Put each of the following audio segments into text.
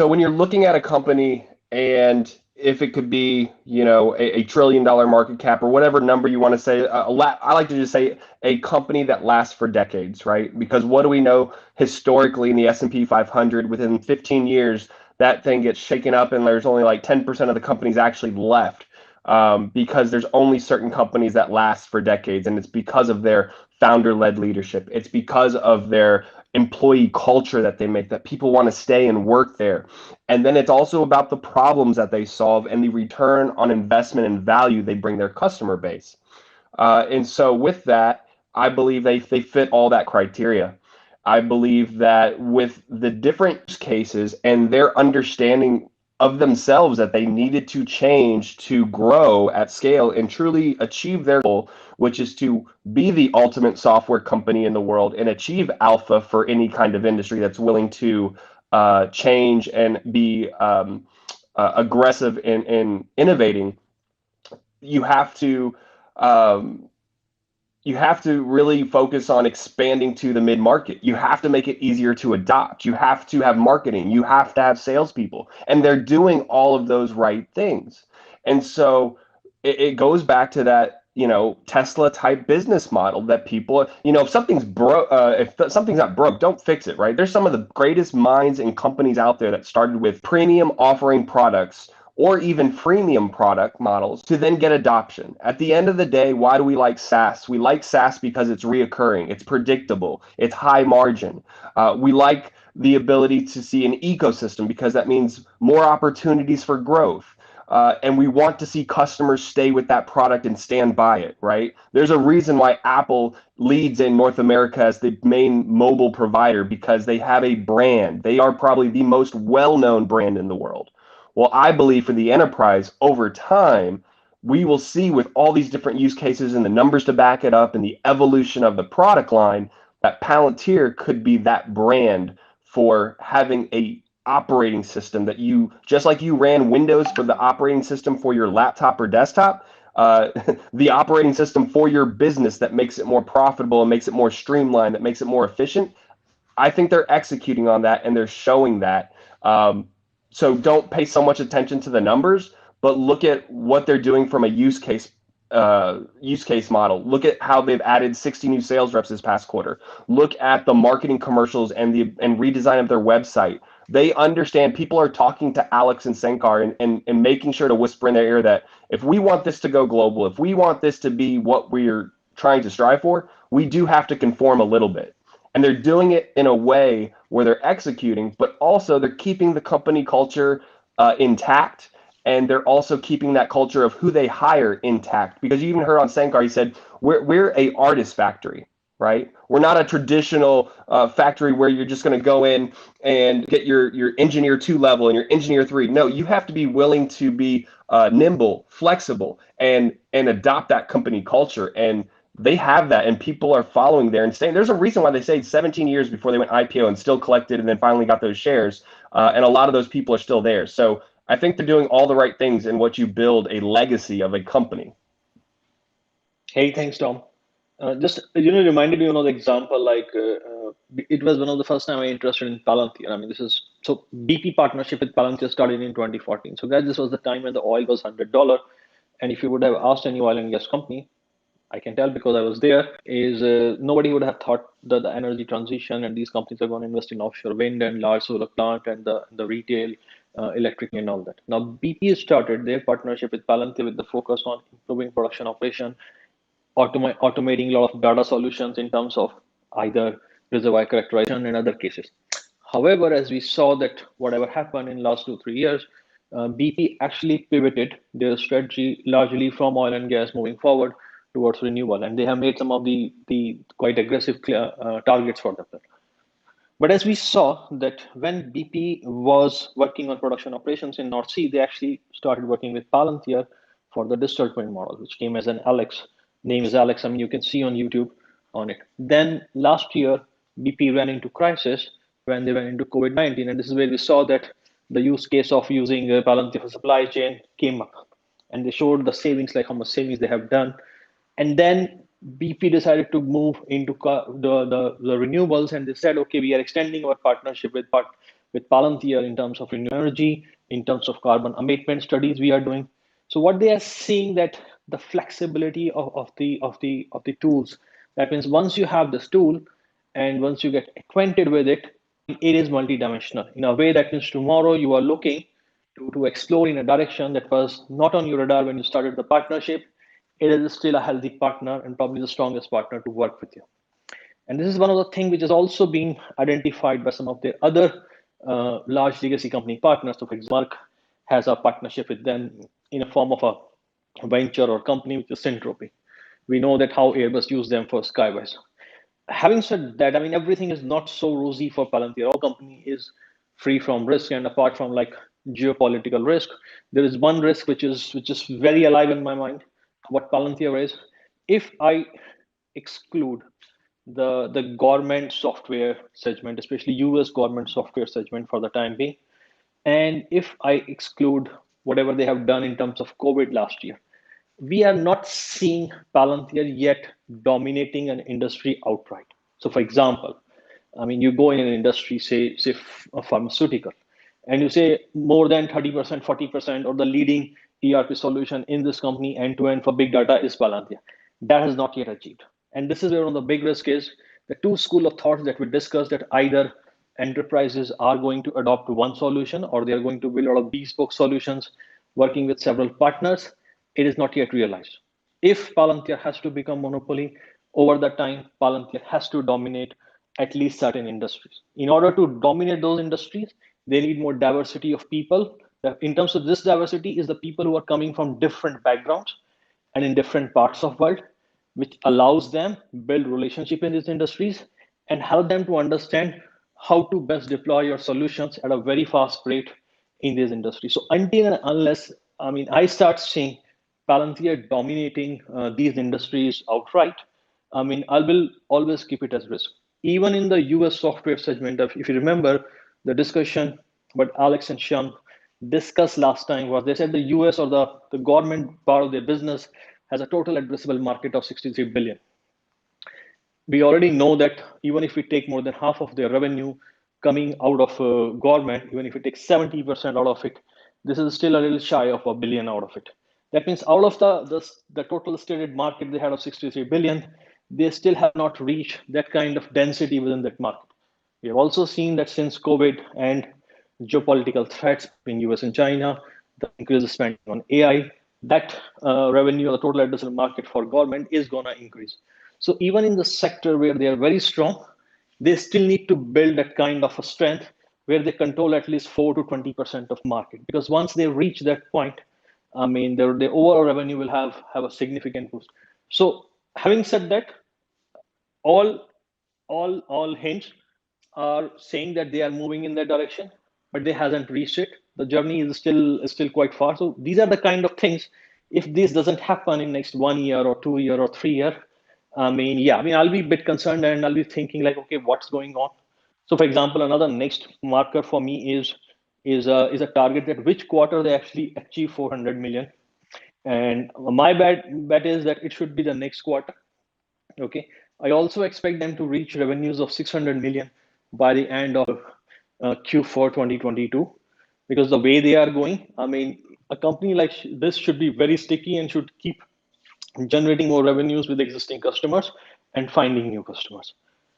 So when you're looking at a company and if it could be, a $1 trillion market cap or whatever number you want to say, I like to just say a company that lasts for decades, right? Because what do we know historically in the S&P 500? Within 15 years, that thing gets shaken up and there's only like 10% of the companies actually left, because there's only certain companies that last for decades, and it's because of their founder-led leadership. It's because of their employee culture that they make, that people want to stay and work there. And then it's also about the problems that they solve and the return on investment and value they bring their customer base. And so with that, I believe they fit all that criteria. I believe that with the different use cases and their understanding of themselves, that they needed to change to grow at scale and truly achieve their goal, which is to be the ultimate software company in the world and achieve alpha for any kind of industry that's willing to change and be aggressive in innovating. You have to um, you have to really focus on expanding to the mid market. You have to make it easier to adopt. You have to have marketing. You have to have salespeople. And they're doing all of those right things. And so it goes back to that, Tesla type business model that people, if something's broke, if something's not broke, don't fix it, right? There's some of the greatest minds and companies out there that started with premium offering products or even freemium product models to then get adoption. At the end of the day, why do we like SaaS? We like SaaS because it's reoccurring, it's predictable, it's high margin. We like the ability to see an ecosystem because that means more opportunities for growth. And we want to see customers stay with that product and stand by it, right? There's a reason why Apple leads in North America as the main mobile provider, because they have a brand. They are probably the most well-known brand in the world. Well, I believe for the enterprise, over time, we will see with all these different use cases and the numbers to back it up and the evolution of the product line, that Palantir could be that brand for having a operating system that you, just like you ran Windows for the operating system for your laptop or desktop, uh, the operating system for your business that makes it more profitable and makes it more streamlined, that makes it more efficient. I think they're executing on that and they're showing that. So don't pay so much attention to the numbers, but look at what they're doing from a use case model. Look at how they've added 60 new sales reps this past quarter. Look at the marketing commercials and redesign of their website. They understand people are talking to Alex and Senkar and making sure to whisper in their ear that if we want this to go global, if we want this to be what we're trying to strive for, we do have to conform a little bit. And they're doing it in a way where they're executing, but also they're keeping the company culture intact, and they're also keeping that culture of who they hire intact. Because you even heard on Sankar, he said we're a artist factory, right? We're not a traditional factory where you're just going to go in and get your engineer 2 level and your engineer 3. No, you have to be willing to be nimble, flexible, and adopt that company culture. And they have that, and people are following there and staying. There's a reason why they stayed 17 years before they went IPO and still collected and then finally got those shares. And a lot of those people are still there. So I think they're doing all the right things in what you build a legacy of a company. Hey, thanks, Tom. Just reminded me the example like it was one of the first time I interested in Palantir. I mean, this is so BP partnership with Palantir started in 2014. So guys, this was the time when the oil was $100, and if you would have asked any oil and gas company, I can tell because I was there, is nobody would have thought that the energy transition and these companies are going to invest in offshore wind and large solar plant and the retail electric and all that. Now BP started their partnership with Palantir with the focus on improving production operation, automating a lot of data solutions in terms of either reservoir characterization and other cases. However, as we saw that whatever happened in last 2 3 years, BP actually pivoted their strategy largely from oil and gas moving forward towards renewable, and they have made some of the quite aggressive targets for them. But as we saw that when BP was working on production operations in North Sea, they actually started working with Palantir for the digital twin model, which came as an Alex. Name is Alex. I mean, you can see on YouTube on it. Then last year, BP ran into crisis when they went into COVID-19, and this is where we saw that the use case of using Palantir for supply chain came up, and they showed the savings, like how much savings they have done. And then BP decided to move into the renewables, and they said, okay, we are extending our partnership with Palantir in terms of renewable energy, in terms of carbon abatement studies we are doing. So what they are seeing that the flexibility of the tools. That means once you have this tool and once you get acquainted with it, it is multidimensional. In a way that means tomorrow you are looking to explore in a direction that was not on your radar when you started the partnership. It is still a healthy partner and probably the strongest partner to work with you. And this is one of the things which is also being identified by some of the other large legacy company partners. So, for example, Merck has a partnership with them in a form of a venture or company, which is Syntropy. We know that how Airbus use them for Skywise. Having said that, I mean, everything is not so rosy for Palantir. Our company is free from risk, and apart from like geopolitical risk, there is one risk which is very alive in my mind. What Palantir is, if I exclude the government software segment, especially US government software segment for the time being, and if I exclude whatever they have done in terms of COVID last year, we are not seeing Palantir yet dominating an industry outright. So, for example, I mean, you go in an industry, say a pharmaceutical, and you say more than 30%, 40%, or the leading ERP solution in this company end to end for big data is Palantir. That has not yet achieved. And this is where one of the big risk is the two school of thoughts that we discussed, that either enterprises are going to adopt one solution or they are going to build a lot of bespoke solutions working with several partners. It is not yet realized. If Palantir has to become monopoly over the time, Palantir has to dominate at least certain industries. In order to dominate those industries, they need more diversity of people. In terms of this diversity, is the people who are coming from different backgrounds and in different parts of world, which allows them build relationship in these industries and help them to understand how to best deploy your solutions at a very fast rate in these industries. So until and unless, I mean, I start seeing Palantir dominating these industries outright, I mean, I will always keep it as risk. Even in the US software segment, if you remember the discussion what Alex and Sean discussed last time was they said the US or the government part of their business has a total addressable market of 63 billion. We already know that even if we take more than half of their revenue coming out of government, even if we take 70% out of it, this is still a little shy of a billion out of it. That means out of the total stated market they had of 63 billion, they still have not reached that kind of density within that market. We have also seen that since COVID and geopolitical threats between US and China, the increased spending on AI, that revenue, the total addressable market for government is going to increase. So even in the sector where they are very strong, they still need to build that kind of a strength where they control at least 4 to 20% of market. Because once they reach that point, I mean, their overall revenue will have a significant boost. So having said that, all all hints are saying that they are moving in that direction, but they hasn't reached it. The journey is still quite far. So these are the kind of things. If this doesn't happen in next 1 year or 2 year or 3 year, I mean, yeah, I mean, I'll be a bit concerned and I'll be thinking like, okay, what's going on? So, for example, another next marker for me is a target that which quarter they actually achieve 400 million. And my bet is that it should be the next quarter. Okay. I also expect them to reach revenues of 600 million by the end of Q4 2022, because the way they are going, I mean, a company like this should be very sticky and should keep generating more revenues with existing customers and finding new customers.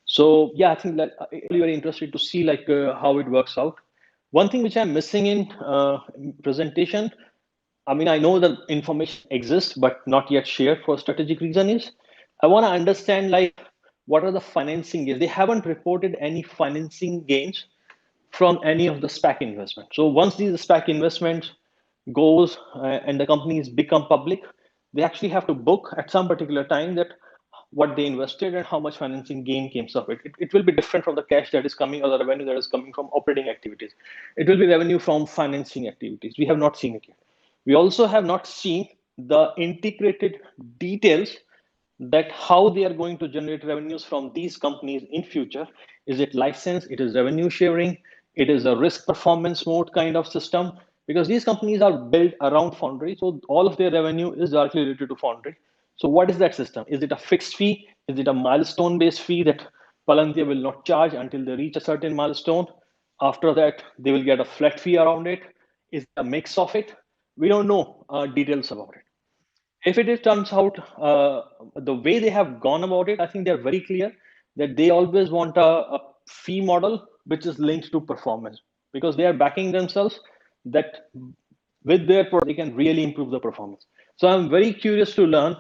So yeah, I think that it's really very interested to see like how it works out. One thing which I'm missing in presentation, I mean, I know the information exists, but not yet shared for strategic reason is I want to understand like what are the financing gains. They haven't reported any financing gains from any of the SPAC investment. So once these SPAC investments goes and the companies become public, they actually have to book at some particular time that what they invested and how much financing gain came of it. It will be different from the cash that is coming or the revenue that is coming from operating activities. It will be revenue from financing activities. We have not seen it yet. We also have not seen the integrated details that how they are going to generate revenues from these companies in future. Is it license? It is revenue sharing? It is a risk performance mode kind of system, because these companies are built around Foundry. So all of their revenue is directly related to Foundry. So what is that system? Is it a fixed fee? Is it a milestone based fee that Palantir will not charge until they reach a certain milestone? After that, they will get a flat fee around it. Is it a mix of it? We don't know details about it. If it turns out the way they have gone about it, I think they're very clear that they always want a fee model which is linked to performance, because they are backing themselves that with their product they can really improve the performance. So I'm very curious to learn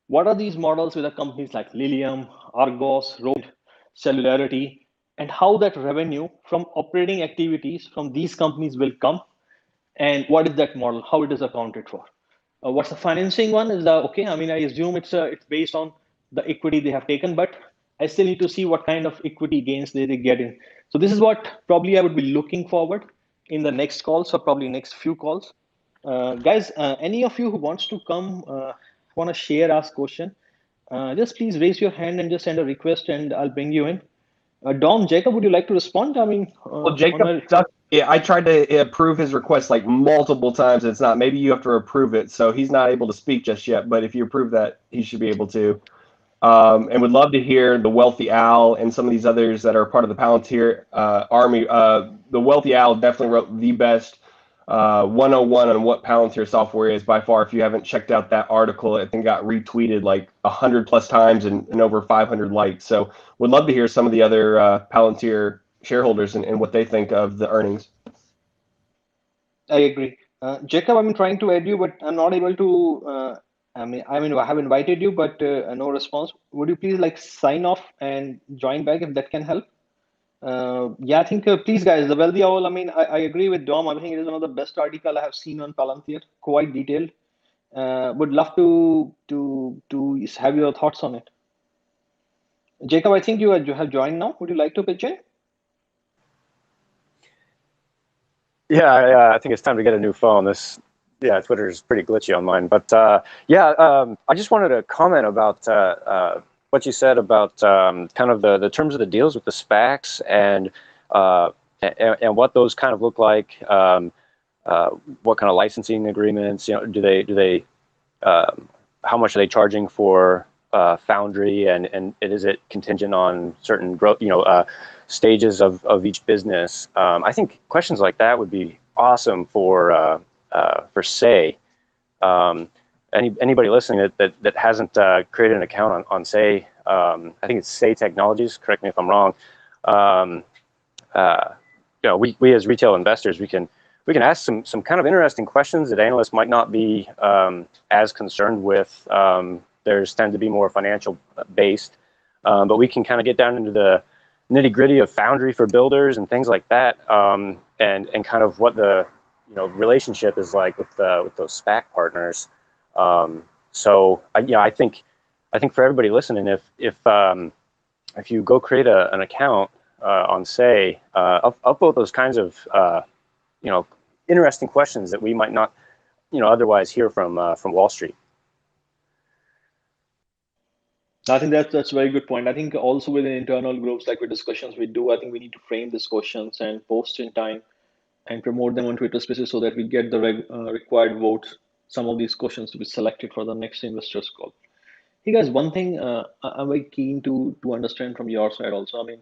what are these models with the companies like Lilium, Argos, Road, Cellularity, and how that revenue from operating activities from these companies will come, and what is that model, how it is accounted for. What's the financing one is okay. I mean, I assume it's based on the equity they have taken, but I still need to see what kind of equity gains they get in. So this is what probably I would be looking forward in the next calls, or probably next few calls. Guys, any of you who wants to come, want to share, ask question, just please raise your hand and just send a request, and I'll bring you in. Dom, Jacob, would you like to respond? I mean, Well, on Jacob my stuck. Yeah, I tried to approve his request like multiple times. It's not. Maybe you have to approve it, so he's not able to speak just yet. But if you approve that, he should be able to. And would love to hear the Wealthy Owl and some of these others that are part of the Palantir army. The Wealthy Owl definitely wrote the best 101 on what Palantir software is by far. If you haven't checked out that article, I think got retweeted like 100 plus times and over 500 likes. So would love to hear some of the other Palantir shareholders and what they think of the earnings. I agree. Jacob, I'm trying to add you, but I'm not able to. I have invited you, but no response. Would you please like sign off and join back if that can help? Yeah, I think please, guys, the Wealthy Owl. I mean, I agree with Dom. I think it is one of the best article I have seen on Palantir. Quite detailed. Would love to have your thoughts on it. Jacob, I think you have joined now. Would you like to pitch in? Yeah, I think it's time to get a new phone. Twitter is pretty glitchy on mine. But I just wanted to comment about what you said about kind of the terms of the deals with the SPACs and what those kind of look like. What kind of licensing agreements? You know, do they how much are they charging for Foundry, and is it contingent on certain growth? Stages of each business. I think questions like that would be awesome for Say. Anybody listening that hasn't created an account on Say, I think it's Say Technologies. Correct me if I'm wrong. We as retail investors, we can ask some kind of interesting questions that analysts might not be as concerned with. Theirs tend to be more financial based, but we can kind of get down into the nitty gritty of Foundry for builders and things like that, and kind of what the relationship is like with those SPAC partners. So I think for everybody listening, if you go create an account on Say, upvote those kinds of interesting questions that we might not otherwise hear from Wall Street. I think that's a very good point. I think also within internal groups, like with discussions we do, I think we need to frame these questions and post in time and promote them on Twitter Spaces so that we get the required votes. Some of these questions to be selected for the next investors call. Hey guys, one thing I'm very keen to understand from your side also. I mean,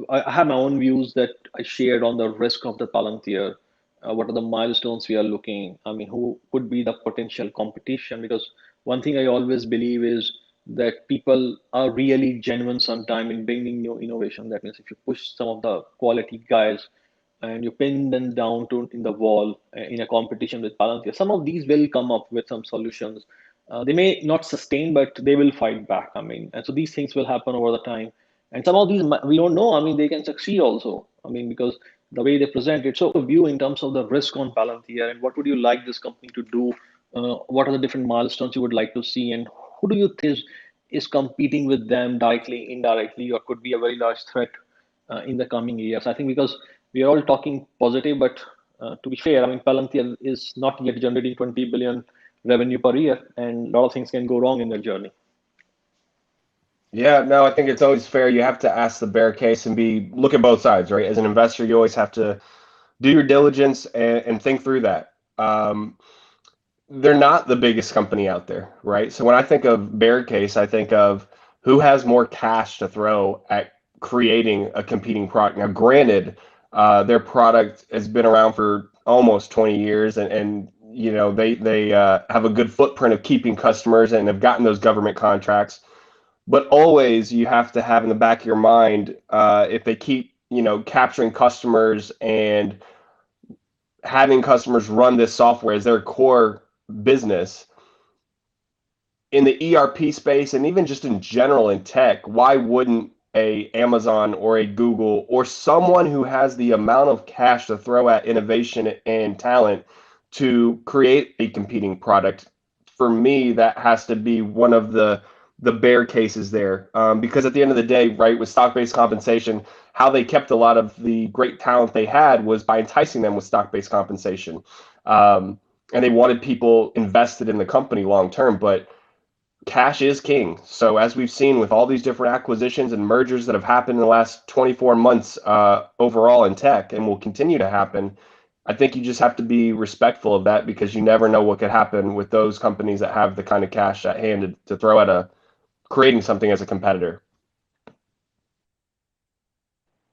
I have my own views that I shared on the risk of the Palantir. What are the milestones we are looking? I mean, who could be the potential competition? Because one thing I always believe is that people are really genuine sometime in bringing new innovation. That means if you push some of the quality guys and you pin them down to in the wall in a competition with Palantir, some of these will come up with some solutions. They may not sustain, but they will fight back. I mean, and so these things will happen over the time. And some of these we don't know. I mean, they can succeed also. I mean, because the way they present it. So, a view in terms of the risk on Palantir and what would you like this company to do? What are the different milestones you would like to see, and who do you think is competing with them directly, indirectly, or could be a very large threat in the coming years? I think because we are all talking positive, but to be fair, I mean, Palantir is not yet generating 20 billion revenue per year, and a lot of things can go wrong in their journey. Yeah, no, I think it's always fair. You have to ask the bear case and look at both sides, right? As an investor, you always have to do your diligence and think through that. They're not the biggest company out there, right? So when I think of bear case, I think of who has more cash to throw at creating a competing product. Now, granted, Their product has been around for almost 20 years, and you know they have a good footprint of keeping customers and have gotten those government contracts. But always you have to have in the back of your mind, if they keep, you know, capturing customers and having customers run this software as their core business in the ERP space, and even just in general in tech, why wouldn't a Amazon or a Google or someone who has the amount of cash to throw at innovation and talent to create a competing product? For me, that has to be one of the bear cases there, because at the end of the day, right, with stock-based compensation, how they kept a lot of the great talent they had was by enticing them with stock-based compensation, and they wanted people invested in the company long term. But cash is king. So as we've seen with all these different acquisitions and mergers that have happened in the last 24 months, overall in tech, and will continue to happen, I think you just have to be respectful of that, because you never know what could happen with those companies that have the kind of cash at hand to throw at creating something as a competitor.